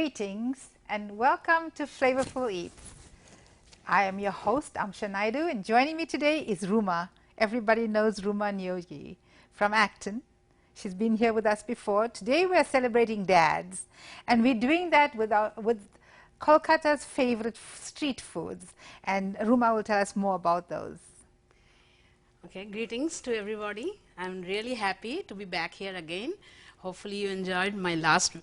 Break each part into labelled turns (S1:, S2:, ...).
S1: Greetings and welcome to Flavorful Eats. I am your host Amsha Naidu, and joining me today is Ruma. Everybody knows Ruma Nyogi from Acton. She's been here with us before. Today we are celebrating dads, and we're doing that with Kolkata's favorite street foods, and Ruma will tell us more about those.
S2: Okay, greetings to everybody. I'm really happy to be back here again. Hopefully you enjoyed my last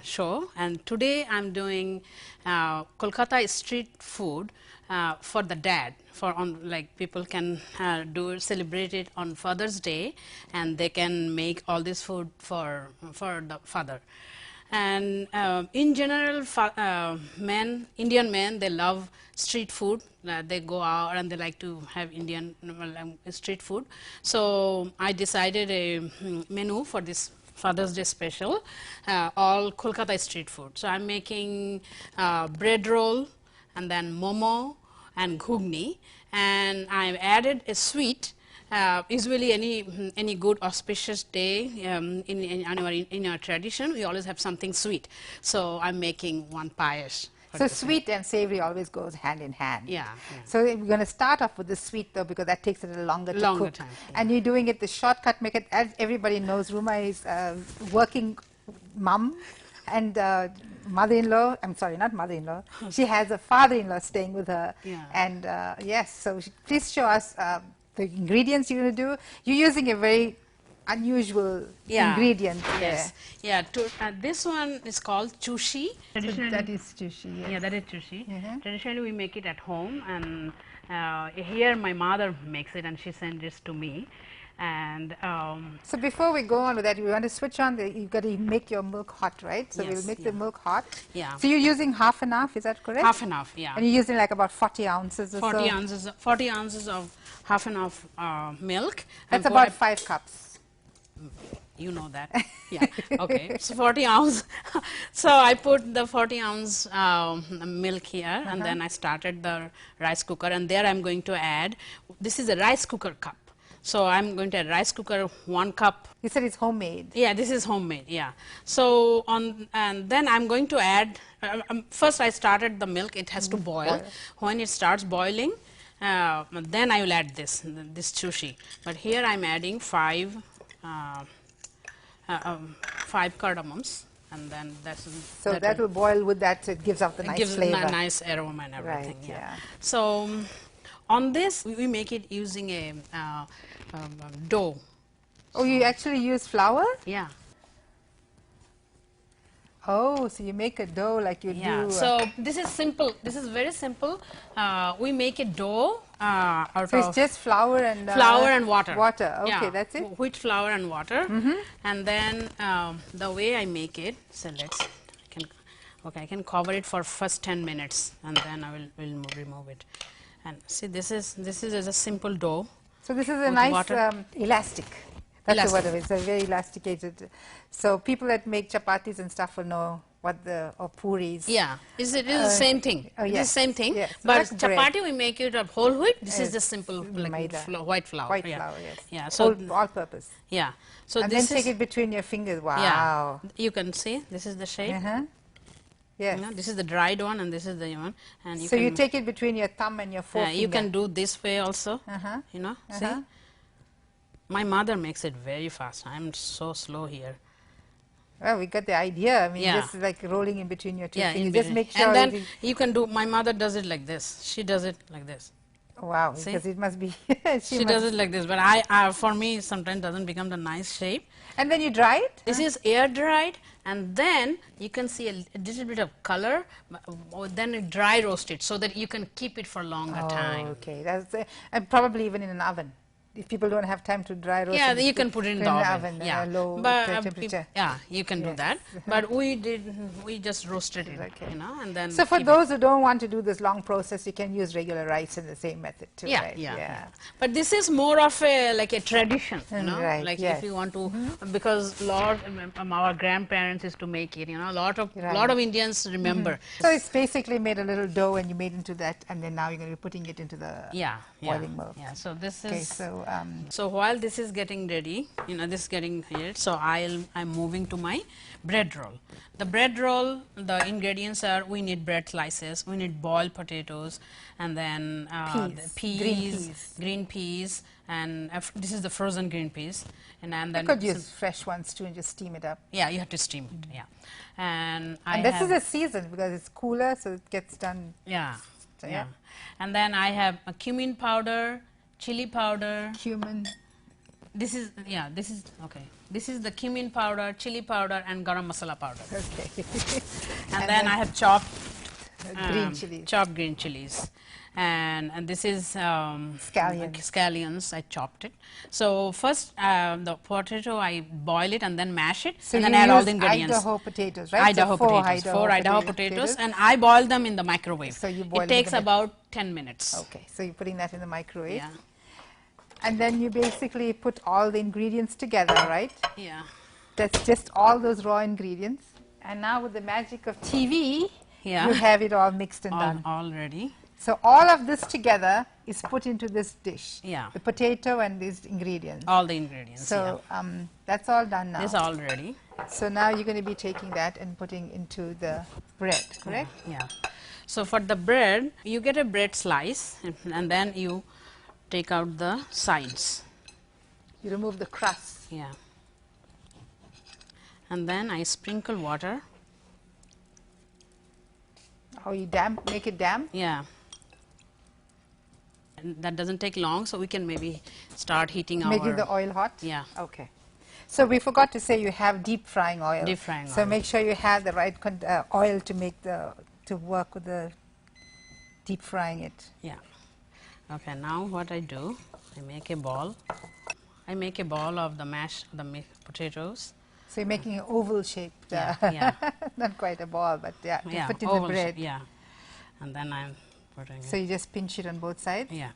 S2: show, and today I'm doing Kolkata street food for the dad. Like people can celebrate it on Father's Day, and they can make all this food for the father. And in general, Indian men, they love street food. They go out and they like to have Indian street food. So I decided a menu for this Father's Day special, all Kolkata street food. So I'm making bread roll, and then momo and ghugni, and I've added a sweet. Usually any good auspicious day in our tradition, we always have something sweet. So I'm making one payas.
S1: So sweet and savory always goes hand in hand.
S2: Yeah.
S1: So we're going to start off with the sweet though, because that takes a little longer to cook.
S2: Time,
S1: And you're doing it the shortcut method. As everybody knows, Ruma is a working mom and mother-in-law. I'm sorry, not mother-in-law. She has a father-in-law staying with her.
S2: Yeah.
S1: And yes, so please show us the ingredients you're going to do. You're using a very unusual ingredient.
S2: Yes. Yeah. This one is called chushi.
S1: So that is chushi. Yes.
S2: Yeah, that is chushi. Traditionally, we make it at home, and here my mother makes it, and she sends this to me. And
S1: so before we go on with that, we want to switch on. You've got to make your milk hot, right? So
S2: yes,
S1: we'll make the milk hot.
S2: Yeah.
S1: So you're using half and half, is that correct?
S2: Half and half, yeah.
S1: And you're using like about 40 ounces or
S2: 40
S1: so?
S2: ounces, 40 ounces of half and half milk.
S1: That's about 5 cups.
S2: You know that. Yeah. Okay. So 40 ounce. So I put the 40 ounce milk here, and then I started the rice cooker, and there I'm going to add. This is a rice cooker cup. So I'm going to add rice cooker 1 cup.
S1: You said it's homemade.
S2: Yeah, this is homemade. Yeah. So and then I'm going to add. First, I started the milk. It has to boil. When it starts boiling, then I will add this chushi. But here I'm adding 5 cardamoms, and then
S1: that will boil with that. So it gives out the nice flavor.
S2: Gives a nice aroma and everything.
S1: Right, yeah.
S2: So on this, we make it using a dough.
S1: Oh, you actually use flour?
S2: Yeah.
S1: Oh, so you make a dough like you do.
S2: So this is simple. This is very simple. We make a dough out
S1: so it's just flour and
S2: water.
S1: Water. Okay, that's it.
S2: Wheat flour and water. And then the way I make it. So I can cover it for first 10 minutes, and then I will remove it. And see, this is a simple dough.
S1: So this is a nice elastic. That's the word of it. It's a very elasticated. So people that make chapatis and stuff will know what or puris.
S2: Yeah, it is the same thing.
S1: Oh, yes.
S2: It is the same thing.
S1: Yes. So
S2: but chapati we make it of whole wheat. This is just simple white flour.
S1: White flour, yes.
S2: Yeah. So
S1: all purpose.
S2: Yeah. So
S1: and then take it between your fingers. Wow.
S2: Yeah. You can see this is the shape.
S1: Yes.
S2: You know, this is the dried one, and this is the one. And
S1: so you take it between your thumb and your forefinger.
S2: You can do this way also. You know, see. My mother makes it very fast. I'm so slow here.
S1: Well, we got the idea. I mean, just like rolling in between your two fingers. Just make sure.
S2: And then you can do. My mother does it like this. She does it like this.
S1: Wow, see? Because it must be.
S2: she does it like this, but for me, sometimes doesn't become the nice shape.
S1: And then you dry it.
S2: This is air dried, and then you can see a little bit of color. Then you dry roast it so that you can keep it for longer time.
S1: Okay, that's and probably even in an oven. If people don't have time to dry roast,
S2: you can put it in the oven.
S1: Yeah, low temperature.
S2: You can do that. But we just roasted it, you know, and then.
S1: So for those who don't want to do this long process, you can use regular rice in the same method too, right?
S2: Yeah. But this is more of a tradition, you know, like if you want to, because our grandparents used to make it, you know, a lot of Indians remember.
S1: So it's basically made a little dough, and you made into that, and then now you're going to be putting it into the boiling milk.
S2: Yeah. So this
S1: okay,
S2: is.
S1: So
S2: So while this is getting ready, this is getting here. So I'm moving to my bread roll. The bread roll, the ingredients are: we need bread slices, we need boiled potatoes, and then the green peas, and this is the frozen green peas, and
S1: You
S2: then
S1: could use fresh ones too and just steam it up.
S2: yeah, you have to steam it. Yeah, and I
S1: And this
S2: have
S1: is a season because it's cooler, so it gets done.
S2: yeah,
S1: So,
S2: yeah, and then I have a cumin powder, chili powder.
S1: Cumin.
S2: This is okay. This is the cumin powder, chili powder, and garam masala powder.
S1: Okay.
S2: And then I have chopped
S1: green chilies.
S2: chopped green chilies, and this is
S1: Scallions.
S2: scallions. I chopped it. So first the potato I boil it and then mash it,
S1: So
S2: and then
S1: you
S2: add all
S1: use
S2: the ingredients.
S1: Idaho potatoes, right?
S2: Idaho
S1: so
S2: potatoes, four Idaho potatoes, and I boil them in the microwave.
S1: So you boil
S2: it
S1: them in
S2: takes
S1: the
S2: about 10 minutes.
S1: Okay, so you're putting that in the microwave.
S2: Yeah,
S1: And then you basically put all the ingredients together, right?
S2: yeah,
S1: That's just all those raw ingredients. And now with the magic of TV,
S2: yeah.
S1: you have it all mixed and done.
S2: All ready.
S1: So all of this together is put into this dish.
S2: Yeah.
S1: The potato and these ingredients.
S2: All the ingredients.
S1: So that's all done now.
S2: It's all ready.
S1: So now you're going to be taking that and putting into the bread, correct?
S2: Yeah. So for the bread, you get a bread slice, and then you take out the sides.
S1: You remove the crust.
S2: Yeah. And then I sprinkle water.
S1: Oh, you make it damp?
S2: Yeah. And that doesn't take long, so we can maybe start heating
S1: Making the oil hot?
S2: Yeah.
S1: Okay. So we forgot to say you have deep frying oil.
S2: Deep frying
S1: so
S2: oil.
S1: make sure you have the right oil to make to work with the deep frying it.
S2: Yeah. Okay, now what I do, I make a ball. I make a ball of the potatoes.
S1: So you're making an oval shape.
S2: Yeah.
S1: Not quite a ball, but yeah, to put in the
S2: oval
S1: bread.
S2: shape, yeah. And then I'm putting
S1: So
S2: it.
S1: you just pinch it on both sides?
S2: Yeah.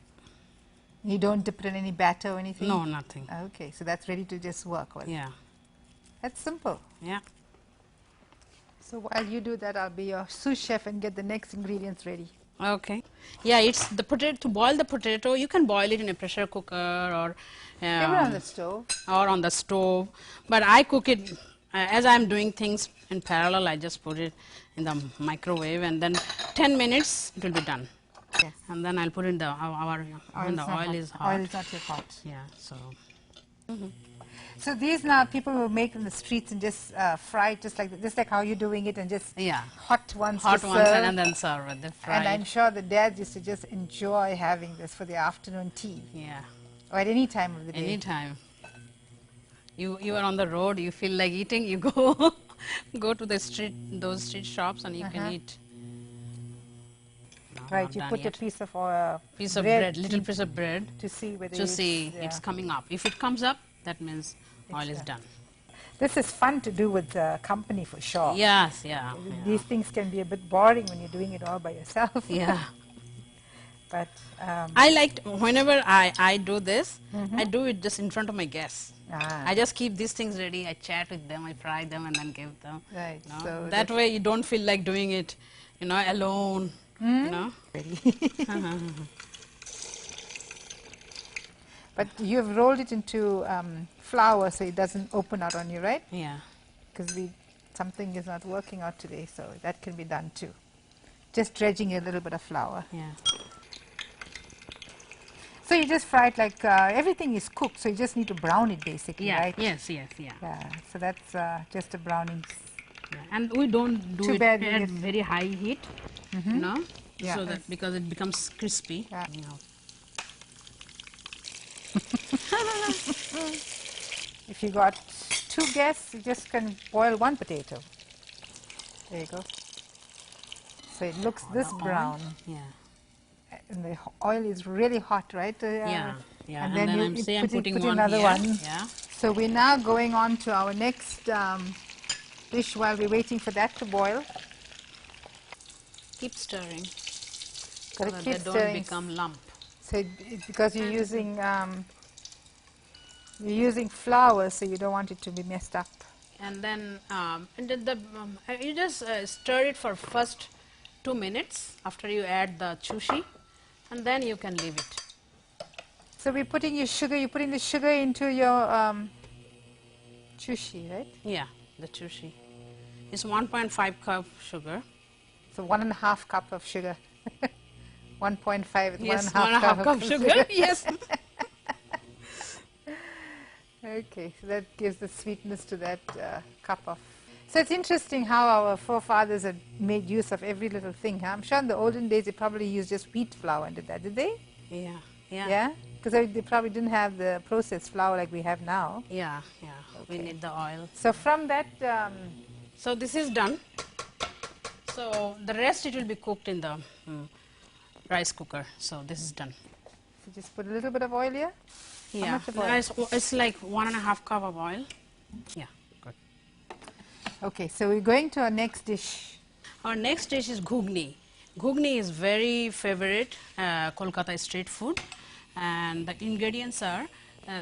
S1: You don't dip it in any batter or anything?
S2: No, nothing.
S1: Okay, so that's ready to just work with.
S2: Yeah.
S1: That's simple.
S2: Yeah.
S1: So while you do that, I'll be your sous chef and get the next ingredients ready.
S2: Okay. Yeah, it's the potato. To boil the potato, you can boil it in a pressure cooker or
S1: Even on the stove.
S2: or on the stove. But I cook it as I'm doing things in parallel. I just put it in the microwave, and then 10 minutes it will be done.
S1: Yes.
S2: And then I'll put in when the oil is hot.
S1: Oil is not yet hot.
S2: Yeah. So.
S1: So these now people will make in the streets and just fry it just like how you're doing it, and just hot ones
S2: Hot
S1: to
S2: ones
S1: serve.
S2: and then serve it. They fry
S1: And I'm
S2: it.
S1: sure the dads used to just enjoy having this for the afternoon tea,
S2: Yeah.
S1: or at any time of the day.
S2: Anytime. You are on the road, you feel like eating, you go go to those street shops, and you can eat. No,
S1: Right,
S2: not
S1: you
S2: done
S1: put
S2: yet.
S1: a piece of
S2: little piece of bread
S1: to see whether
S2: to see it's coming up. If it comes up, that means oil is done.
S1: This is fun to do with the company for sure.
S2: Yes, yeah.
S1: These things can be a bit boring when you're doing it all by yourself.
S2: Yeah.
S1: But
S2: I liked whenever I do this, I do it just in front of my guests. I just keep these things ready. I chat with them, I fry them, and then give them.
S1: Right.
S2: You know.
S1: So
S2: that way you don't feel like doing it, alone. You know.
S1: But you've rolled it into flour so it doesn't open out on you, right?
S2: Yeah.
S1: Because something is not working out today, so that can be done too. Just dredging a little bit of flour.
S2: Yeah.
S1: So you just fry it like everything is cooked, so you just need to brown it basically,
S2: Yeah.
S1: right?
S2: Yes. Yeah.
S1: Yeah. So that's just a browning.
S2: Yeah. And we don't do
S1: Too
S2: it
S1: bad
S2: at very high heat,
S1: Yeah,
S2: so that because it becomes crispy.
S1: Yeah. If you got 2 guests, you just can boil 1 potato. There you go. So it looks this brown.
S2: Yeah.
S1: And the oil is really hot, right?
S2: Yeah.
S1: And
S2: then
S1: then
S2: I'm putting
S1: put
S2: one
S1: another
S2: here.
S1: one.
S2: Yeah.
S1: So we're now going on to our next dish while we're waiting for that to boil.
S2: Keep stirring.
S1: Gotta
S2: so that
S1: keep
S2: they don't
S1: stirring.
S2: become lump.
S1: So because you're using flour, so you don't want it to be messed up.
S2: And then you just stir it for first 2 minutes after you add the chushi, and then you can leave it.
S1: So we're putting your sugar, you're putting the sugar into your chushi, right?
S2: Yeah, the chushi. It's 1.5 cup sugar.
S1: So 1.5 cup of sugar. 1.5 is
S2: Yes,
S1: 1.5 cup
S2: 1.5 cup
S1: of
S2: sugar.
S1: sugar.
S2: Yes.
S1: Okay, so that gives the sweetness to that cup of. So it's interesting how our forefathers had made use of every little thing. Huh? I'm sure in the olden days they probably used just wheat flour and did that, did they?
S2: Yeah, yeah.
S1: Yeah? Because they probably didn't have the processed flour like we have now.
S2: Yeah, yeah. We
S1: Okay.
S2: need the oil.
S1: So from that,
S2: So this is done. So the rest it will be cooked in the rice cooker. So this is done.
S1: so just put a little bit of oil here. How
S2: Yeah,
S1: much of oil?
S2: it's like 1.5 cup of oil. Yeah, good.
S1: Okay, so we're going to our next dish.
S2: Our next dish is ghugni. Ghugni is very favorite Kolkata street food, and the ingredients are.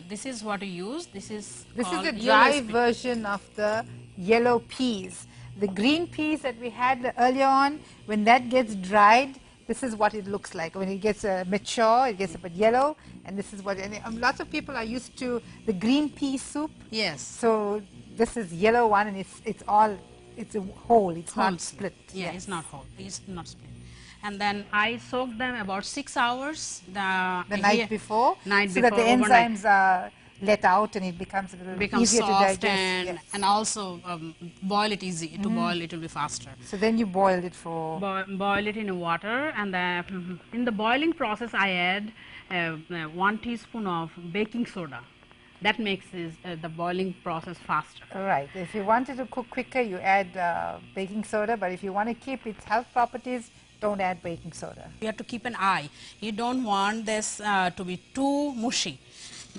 S2: This is what we use. This is
S1: This is
S2: called
S1: the
S2: yellow
S1: dry
S2: spin.
S1: version of the yellow peas. The green peas that we had earlier on, when that gets dried, this is what it looks like. When it gets mature, it gets a bit yellow, and this is what. And lots of people are used to the green pea soup.
S2: Yes.
S1: So this is yellow one, and it's a whole. It's
S2: Whole
S1: not split.
S2: Yeah,
S1: Yes.
S2: it's not whole. It's not split. And then I soaked them about 6 hours.
S1: The night before,
S2: Night
S1: so that
S2: before,
S1: the
S2: overnight.
S1: enzymes are let out and it becomes a little
S2: Becomes
S1: easier to
S2: soft
S1: digest.
S2: and
S1: Yes.
S2: and also boil it easy. To boil it will be faster.
S1: So then you boiled it for.
S2: Boil it in water, and then in the boiling process I add 1 teaspoon of baking soda. That makes the boiling process faster.
S1: Right. If you wanted to cook quicker, you add baking soda. But if you want to keep its health properties, don't add baking soda.
S2: You have to keep an eye. You don't want this to be too mushy.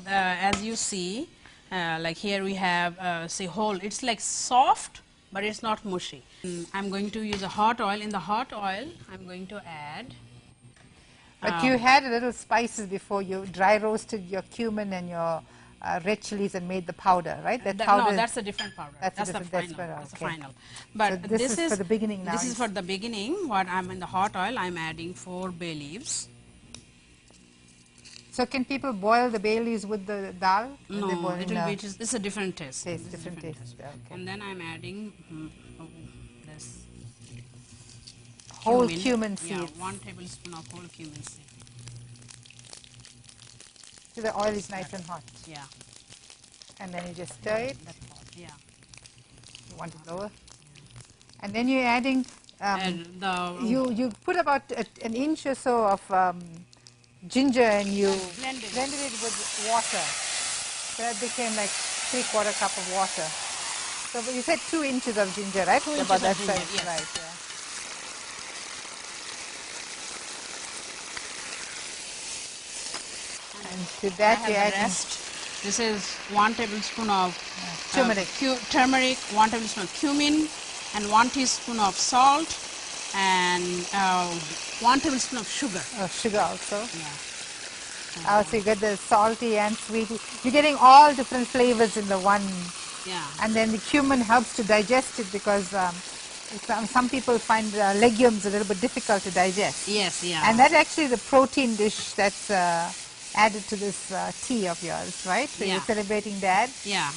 S2: As you see, like here we have see whole. It's like soft, but it's not mushy. I'm going to use a hot oil. In the hot oil, I'm going to add.
S1: But you had a little spices before. You dry roasted your cumin and your red chilies and made the powder, right? That powder.
S2: No, that's a different powder.
S1: That's a
S2: the
S1: different-
S2: final.
S1: that's
S2: That's the
S1: okay.
S2: final. But
S1: So this is for the beginning now.
S2: This is for the beginning. What I'm in the hot oil, I'm adding 4 bay leaves.
S1: So can people boil the bay leaves with the dal? When they
S2: No,
S1: boil
S2: it
S1: in
S2: will
S1: the
S2: be just. It's a different taste.
S1: taste,
S2: It's a
S1: different taste. Okay.
S2: And then I'm adding this
S1: Whole cumin seeds.
S2: Yeah, 1 tablespoon of whole cumin seed.
S1: So the oil is nice and hot.
S2: Yeah,
S1: And then you just stir it.
S2: that's hot. Yeah.
S1: You want it lower. And then you're adding,
S2: And the
S1: you put about an inch or so of ginger and you
S2: blended
S1: it with water. So that became like 3/4 cup of water. So but you said 2 inches of ginger, right?
S2: 2 inches
S1: About
S2: of
S1: that
S2: ginger,
S1: size,
S2: yes.
S1: right? Yeah. And to
S2: I
S1: that
S2: have
S1: you
S2: the
S1: add
S2: rest. This is 1 tablespoon of
S1: turmeric.
S2: turmeric, 1 tablespoon of cumin, and 1 teaspoon of salt, and 1 tablespoon of sugar.
S1: Sugar also.
S2: Yeah.
S1: So you get the salty and sweet. You're getting all different flavors in the one.
S2: Yeah.
S1: And then the cumin helps to digest it because some people find legumes a little bit difficult to digest.
S2: Yes, yeah.
S1: And that's actually the protein dish that's added to this tea of yours, right? So
S2: Yeah.
S1: you're celebrating that.
S2: Yeah.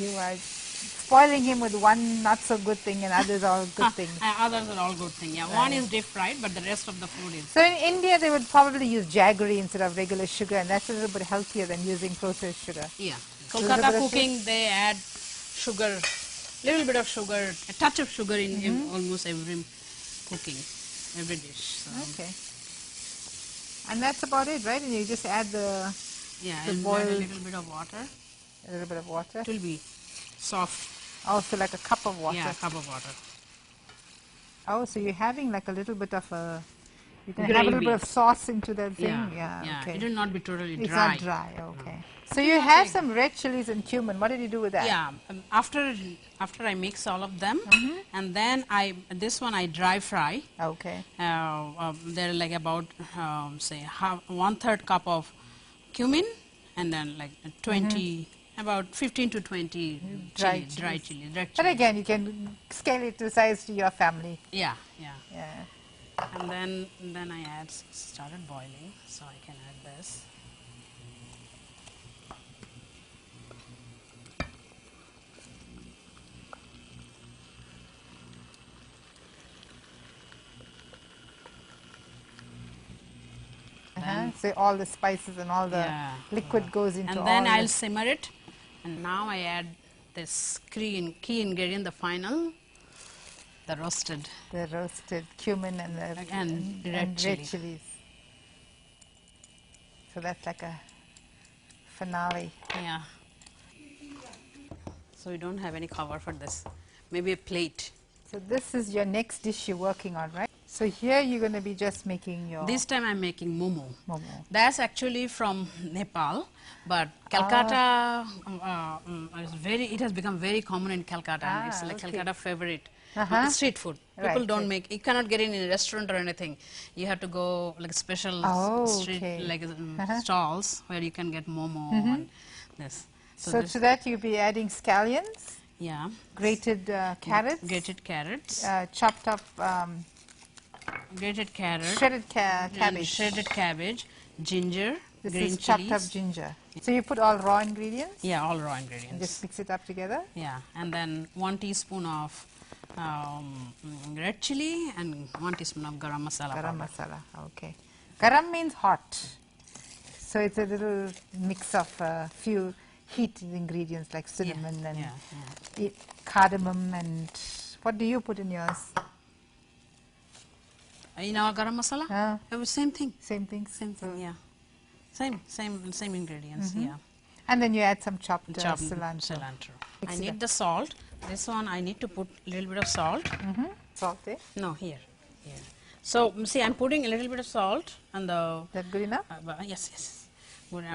S1: You are spoiling him with one not so good thing and others all good things.
S2: And others are all good things. Yeah. One is deep fried, but the rest of the food is.
S1: So in India, they would probably use jaggery instead of regular sugar, and that's a little bit healthier than using processed sugar.
S2: Yeah.
S1: A little bit
S2: Kolkata
S1: of
S2: cooking, they add sugar, little bit of sugar, a touch of sugar in almost every cooking, every dish. So,
S1: Okay. And that's about it, right? And you just add the
S2: yeah,
S1: the
S2: and add
S1: boiled-
S2: a little bit of water.
S1: a little bit of water.
S2: It will be soft.
S1: Also like a cup of water.
S2: Yeah, cup of water.
S1: Oh, so you're having like a little bit of a, you can have a little
S2: Gravy.
S1: bit of sauce into that thing.
S2: Yeah, yeah.
S1: Okay.
S2: It will not be totally
S1: It's
S2: dry.
S1: not dry. Okay. So you have some red chilies and cumin. What did you do with that?
S2: Yeah, after I mix all of them, and then this one I dry fry.
S1: Okay.
S2: They're like about say 1/3 cup of cumin, and then like 20, about 15 to 20
S1: Dry
S2: dry
S1: chilies.
S2: chili. Red
S1: But
S2: chili.
S1: again, you can scale it to size to your family.
S2: Yeah, yeah.
S1: Yeah.
S2: And then I started boiling, so I can add this.
S1: So all the spices and all the
S2: Yeah,
S1: liquid
S2: yeah.
S1: goes into
S2: And
S1: all
S2: then I'll
S1: this.
S2: simmer it. And now I add this key ingredient, the final, the roasted
S1: The roasted cumin and
S2: and red
S1: and red
S2: chili.
S1: chilies. So that's like a finale.
S2: Yeah. So we don't have any cover for this. Maybe a plate.
S1: So this is your next dish you're working on, right? So here you're going to be just making your
S2: This time I'm making momo.
S1: momo.
S2: That's actually from Nepal, but
S1: Ah,
S2: Calcutta is very. It has become very common in Calcutta, and it's like
S1: okay.
S2: Calcutta favorite.
S1: Uh-huh.
S2: Street food. People
S1: Right,
S2: don't
S1: right.
S2: make. You cannot get it in a restaurant or anything. You have to go like special
S1: Oh,
S2: street
S1: okay.
S2: like
S1: Uh-huh.
S2: stalls where you can get momo and this. So
S1: So
S2: this,
S1: to that you'll be adding scallions,
S2: yeah,
S1: grated carrots,
S2: grated carrots,
S1: chopped up
S2: grated carrot,
S1: shredded
S2: and
S1: cabbage.
S2: shredded cabbage, ginger,
S1: This
S2: green
S1: is chopped up
S2: chilies.
S1: ginger. So you put all raw ingredients
S2: Yeah, all raw
S1: and just
S2: ingredients.
S1: mix it up together.
S2: Yeah, and then 1 teaspoon of red chili and 1 teaspoon of garam masala
S1: Garam
S2: powder.
S1: masala. Okay. Garam means hot. So it's a little mix of a few heat ingredients like
S2: Yeah,
S1: cinnamon and
S2: yeah, yeah.
S1: cardamom and what do you put in yours?
S2: In our garam masala, same thing.
S1: Same things.
S2: Same thing. Yeah, same ingredients. Yeah,
S1: And then you add some chopped
S2: chopped
S1: cilantro.
S2: cilantro. I
S1: Mix it
S2: need
S1: up.
S2: the salt. This one I need to put a little bit of salt.
S1: Salt, eh?
S2: No, here. So see, I'm putting a little bit of salt on the
S1: That good enough?
S2: yes. Good,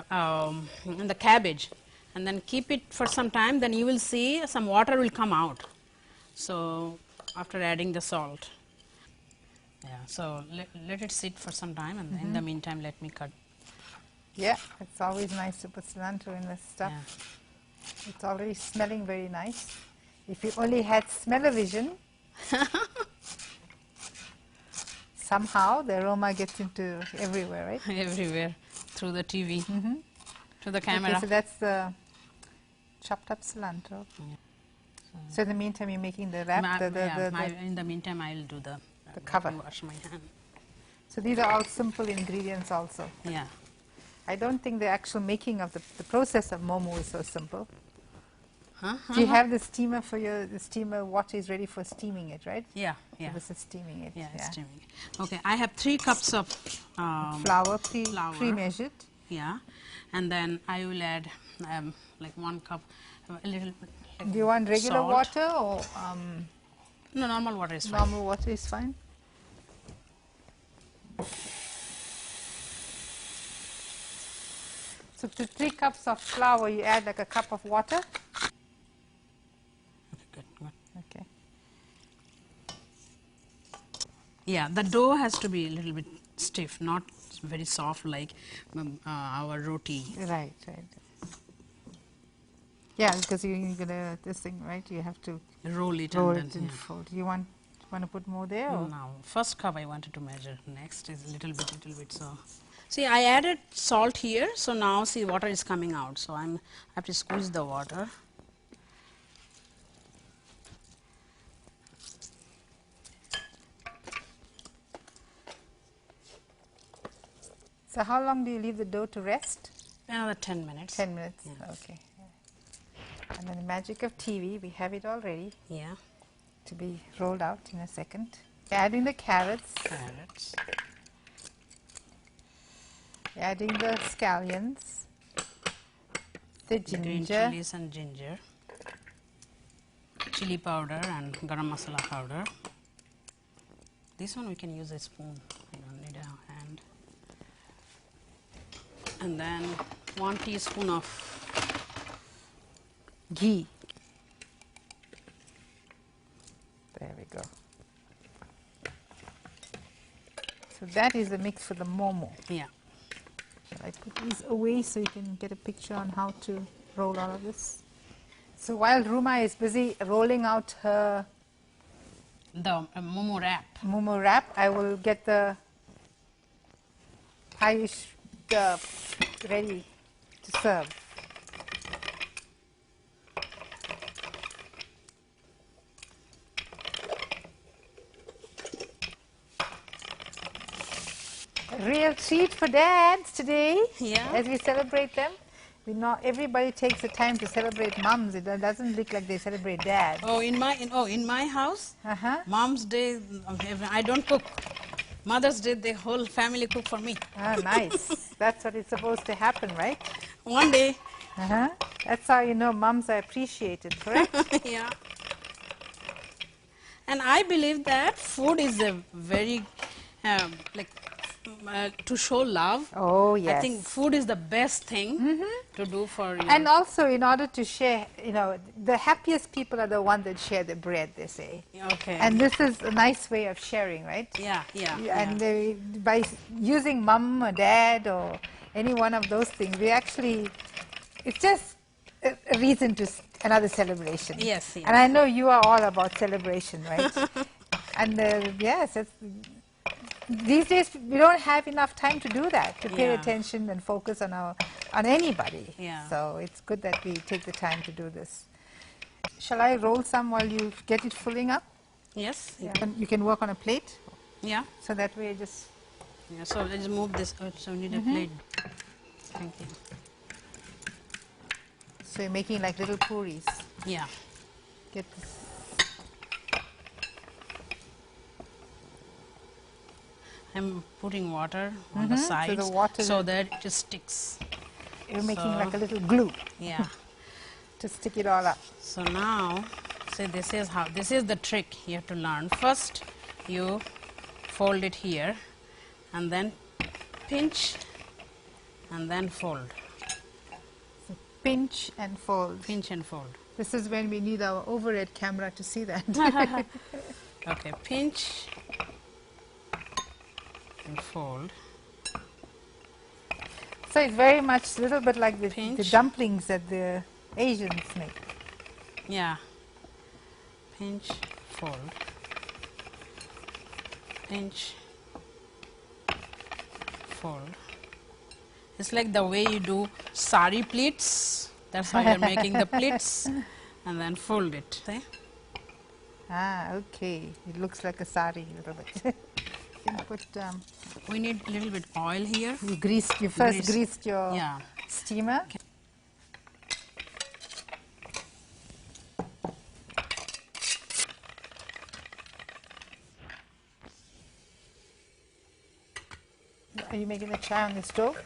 S2: and the cabbage, and then keep it for some time. Then you will see some water will come out. So after adding the salt, yeah. So let it sit for some time, and in the meantime, let me cut.
S1: Yeah, it's always nice to put cilantro in this stuff.
S2: Yeah.
S1: It's already smelling very nice. If you only had smell-o-vision, somehow the aroma gets into everywhere, right?
S2: Everywhere through the TV, to the camera.
S1: Okay, so that's the chopped up cilantro. So in the meantime, you're making the wrap,
S2: In the meantime, I will do the
S1: cover.
S2: Wash my hand.
S1: So these are all simple ingredients also.
S2: Yeah.
S1: I don't think the actual making of the process of momo is so simple.
S2: Huh?
S1: Do you have the steamer for the steamer water is ready for steaming it, right?
S2: Yeah.
S1: So this is steaming it.
S2: Yeah, steaming. Okay, I have 3 cups of
S1: Flour,
S2: flour.
S1: pre-measured.
S2: Yeah, and then I will add like 1 cup, a little. Like
S1: Do you want regular
S2: salt.
S1: water or
S2: No, normal water is fine.
S1: normal water is fine? So to 3 cups of flour, you add like a cup of water.
S2: Okay, good.
S1: Okay.
S2: Yeah, the dough has to be a little bit stiff, not very soft like our roti.
S1: Right, right. Yeah, because you're gonna this thing, right? You have to
S2: Roll it
S1: roll
S2: and
S1: it
S2: then.
S1: and fold. You want to put more there? Or?
S2: Now, first cup I wanted to measure. Next is little bit. So, see, I added salt here. So now, see, water is coming out. So I have to squeeze the water.
S1: So how long do you leave the dough to rest?
S2: Another 10 minutes.
S1: 10 minutes.
S2: Yeah.
S1: Okay. And then the magic of TV, we have it all ready
S2: Yeah.
S1: to be rolled out in a second. Adding the carrots,
S2: Carrots.
S1: adding the scallions, the
S2: Green
S1: ginger,
S2: chilies and ginger. Chili powder and garam masala powder. This one we can use a spoon. We don't need a hand. And then 1 teaspoon of
S1: ghee. There we go. So that is the mix for the momo.
S2: yeah.
S1: Shall I put these away so you can get a picture on how to roll all of this? So while Ruma is busy rolling out her
S2: The momo wrap.
S1: momo wrap, I will get the pie ready to serve. Real treat for dads today.
S2: Yeah.
S1: As we celebrate them. Not everybody takes the time to celebrate mums. It doesn't look like they celebrate dads.
S2: Oh, in my house, Mom's Day, I don't cook. Mother's Day, the whole family cook for me.
S1: Ah, nice. That's what is supposed to happen, right?
S2: One day.
S1: That's how you know mums are appreciated, correct?
S2: Yeah. And I believe that food is a very like to show love.
S1: Oh,
S2: I think
S1: yes.
S2: food is the best thing to do for you.
S1: And also, in order to share, the happiest people are the ones that share the bread, they say.
S2: Okay.
S1: And this is a nice way of sharing, right?
S2: Yeah.
S1: And by using mum or dad or any one of those things, it's just a reason to another celebration.
S2: Yes.
S1: And I know you are all about celebration, right? And yes, these days we don't have enough time to do that, to pay attention and focus on anybody.
S2: Yeah.
S1: So it's good that we take the time to do this. Shall I roll some while you get it filling up?
S2: Yes.
S1: You can work on a plate.
S2: Yeah.
S1: So that way just...
S2: Yeah, so let's move this. So we need a plate. Thank you.
S1: So you're making like little puris.
S2: Yeah.
S1: Get this.
S2: I'm putting water on the sides
S1: the water
S2: so that it just sticks.
S1: You're making like a little glue
S2: Yeah.
S1: to stick it all up.
S2: So now, say this is the trick you have to learn. First, you fold it here, and then pinch, and then fold.
S1: So pinch and fold.
S2: Pinch and fold.
S1: This is when we need our overhead camera to see that.
S2: Okay, pinch and fold.
S1: So it's very much a little bit like the
S2: Pinch.
S1: dumplings that the Asians make.
S2: Yeah. Pinch, fold. Pinch, fold. It's like the way you do sari pleats. That's how you're making the pleats. And then fold it. See?
S1: Ah, okay. It looks like a sari a little bit. You can put,
S2: We need a little bit oil here.
S1: you first greased your
S2: Yeah.
S1: steamer.
S2: Okay.
S1: Are you making a chai on the stove?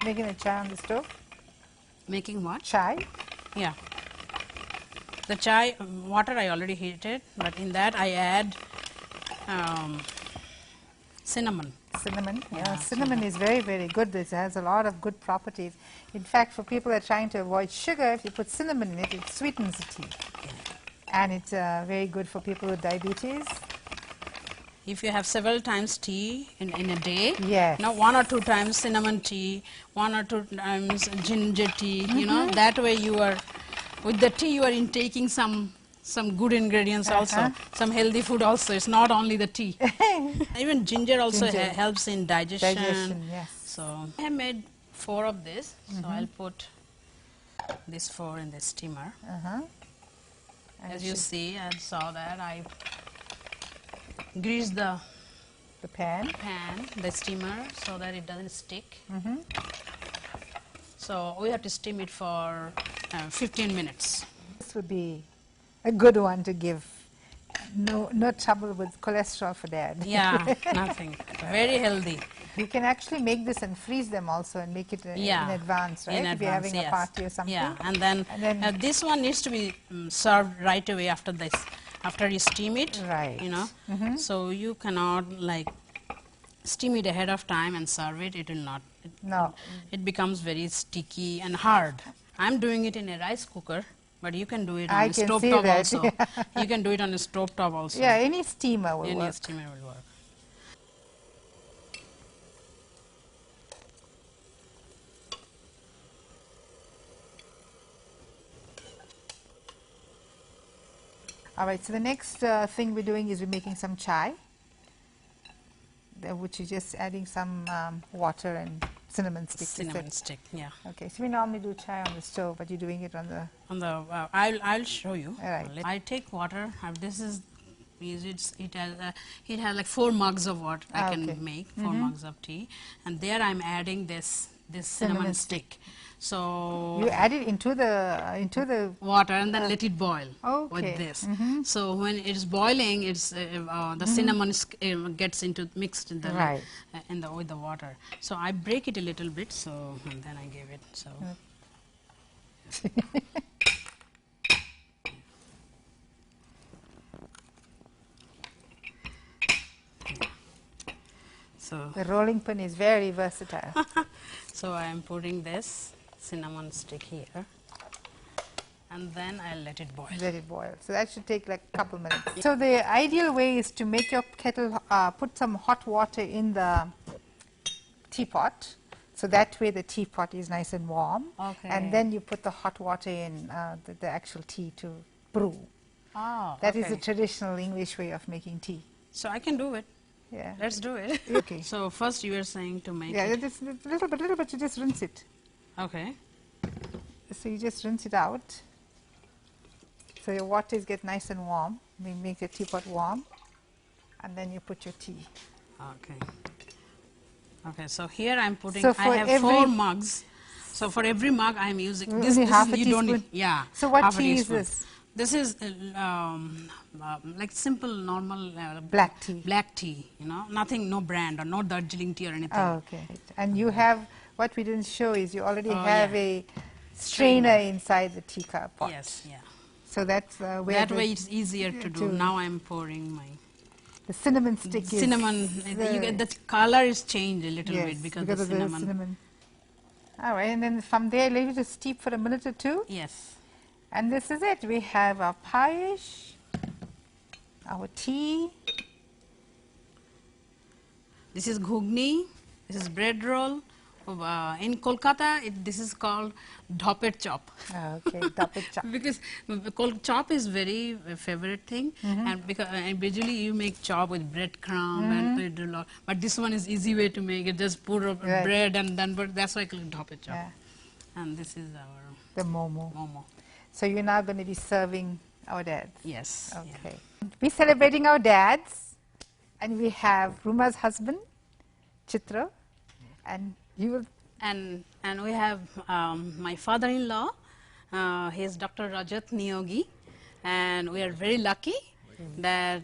S1: Making a chai on the stove?
S2: Making what?
S1: Chai?
S2: Yeah. The chai water I already heated, but in that I add cinnamon.
S1: Cinnamon. Yeah, cinnamon is very, very good. It has a lot of good properties. In fact, for people that are trying to avoid sugar, if you put cinnamon in it, it sweetens the tea. And it's very good for people with diabetes.
S2: If you have several times tea in a day,
S1: Yes.
S2: now 1 or 2 times cinnamon tea, 1 or 2 times ginger tea, you know, that way you are, with the tea you are intaking some good ingredients also, some healthy food also. It's not only the tea. Even ginger also helps in digestion.
S1: Digestion, yes.
S2: So I have made 4 of this, so I'll put this 4 in the steamer. As you see, I saw that I grease the
S1: pan,
S2: the steamer, so that it doesn't stick. So we have to steam it for 15 minutes.
S1: This would be a good one to give. No trouble with cholesterol for dad.
S2: Yeah, nothing. Very healthy.
S1: You can actually make this and freeze them also and make it in advance, right? If you're having a party or something.
S2: Yeah, and then this one needs to be served right away after this. After you steam it,
S1: right?
S2: You know, so you cannot like steam it ahead of time and serve it. It will not.
S1: No,
S2: it becomes very sticky and hard. I'm doing it in a rice cooker, but you can do it on a stove top also. You can do it on a stove top also.
S1: Yeah, any steamer will work.
S2: Any steamer will work.
S1: All right, so the next thing we're doing is we're making some chai, which is just adding some water and cinnamon stick.
S2: Cinnamon stick, yeah.
S1: Okay, so we normally do chai on the stove, but you're doing it on the...
S2: I'll show you.
S1: All right.
S2: I take water. This is it has like 4 mugs of water. I
S1: Okay.
S2: can make 4 mugs of tea, and there I'm adding this cinnamon stick. So
S1: You add it into the
S2: water and then let it boil with
S1: okay.
S2: this. So when it's boiling, it's the cinnamon gets into mixed in the
S1: Right.
S2: with the water. So I break it a little bit. So and then I give it. So so
S1: The rolling pin is very versatile.
S2: so I am putting this cinnamon stick here, and then I'll let it boil.
S1: Let it boil. So that should take like a couple minutes. So the ideal way is to make your kettle, put some hot water in the teapot. So that way the teapot is nice and warm.
S2: Okay.
S1: And then you put the hot water in the actual tea to brew.
S2: Oh,
S1: That is
S2: okay.
S1: the traditional English way of making tea.
S2: So I can do it.
S1: Yeah.
S2: Let's do it.
S1: Okay.
S2: So first you were saying to make
S1: Yeah,
S2: it.
S1: just a little bit, you just rinse it.
S2: Okay.
S1: So you just rinse it out. So your waters get nice and warm. We make the teapot warm. And then you put your tea.
S2: Okay. Okay. So here I'm putting.
S1: So
S2: I
S1: for
S2: have
S1: every-
S2: 4 mugs. So for every mug I'm using
S1: Only
S2: this.
S1: half a
S2: You don't need.
S1: teaspoon?
S2: Yeah.
S1: So what
S2: half a
S1: tea is
S2: teaspoon.
S1: this?
S2: This is like simple normal
S1: Black tea.
S2: Black tea. You know, nothing, no brand or no Darjeeling tea or anything.
S1: Oh, okay. And you have, what we didn't show is you already
S2: Oh,
S1: have
S2: yeah.
S1: a strainer inside the teacup pot.
S2: Yes. Yeah.
S1: So that's where
S2: That
S1: the,
S2: way it's easier to do. Now I'm pouring my
S1: the cinnamon stick is.
S2: cinnamon. You get the color is changed a little
S1: Yes,
S2: bit because
S1: of
S2: the
S1: the cinnamon. All right, and then from there, leave it to steep for a minute or two.
S2: Yes.
S1: And this is it. We have our pie-ish, our tea.
S2: This is ghugni. This is bread roll. In Kolkata, this is called dhopet chop.
S1: Okay, double chop.
S2: Because chop is very favorite thing, and because and usually you make chop with breadcrumb and you do a lot. But this one is easy way to make it. Just put
S1: Right.
S2: bread and then but that's why I call it dhopet chop.
S1: Yeah,
S2: And this is our
S1: the momo.
S2: momo.
S1: So you're now going to be serving our dads.
S2: Yes. yeah.
S1: Okay. We're celebrating our dads, and we have Ruma's husband, Chitra, and you will.
S2: And we have my father-in-law. He is Dr. Rajat Niyogi, and we are very lucky that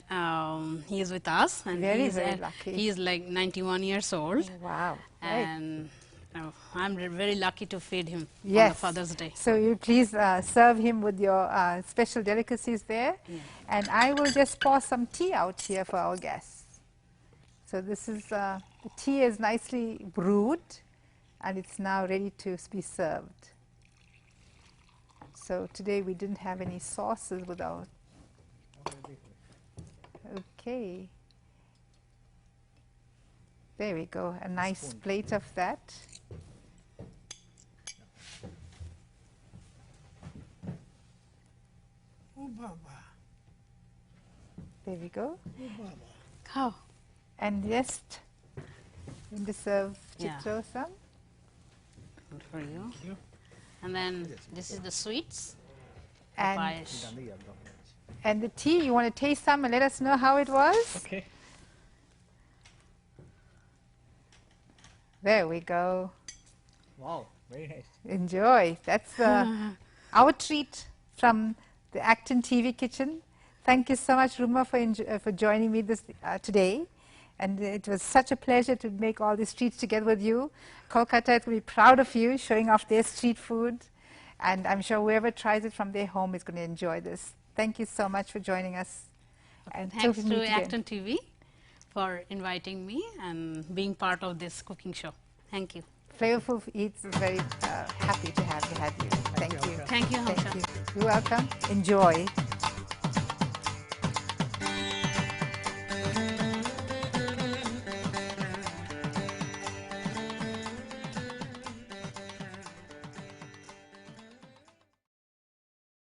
S2: he is with us. And
S1: Very,
S2: he is
S1: very lucky.
S2: He is like 91 years old,
S1: Wow. Right.
S2: and I'm very lucky to feed him on
S1: Yes.
S2: the Father's Day.
S1: So you please serve him with your special delicacies there, and I will just pour some tea out here for our guests. So this is the tea is nicely brewed, and it's now ready to be served. So today we didn't have any sauces with our. Okay. There we go. A nice plate of that. There we go.
S2: Oh,
S1: And just going to serve
S2: Yeah.
S1: Chitra some.
S2: good for you. And then this is the sweets.
S1: And,
S2: Payesh.
S1: and the tea, you want to taste some and let us know how it was?
S3: Okay.
S1: There we go.
S3: Wow, very nice.
S1: Enjoy. That's our treat from the Acton TV kitchen. Thank you so much, Ruma, for joining me today. And it was such a pleasure to make all these treats together with you. Kolkata is going to be proud of you, showing off their street food. And I'm sure whoever tries it from their home is going to enjoy this. Thank you so much for joining us. And till
S2: Thanks
S1: we
S2: to
S1: meet again.
S2: Acton TV for inviting me and being part of this cooking show. Thank you.
S1: Flavorful Eats is very happy to have you. Thank you.
S2: Thank you,
S1: Thank
S2: Hamsha.
S1: you. You're welcome. Enjoy.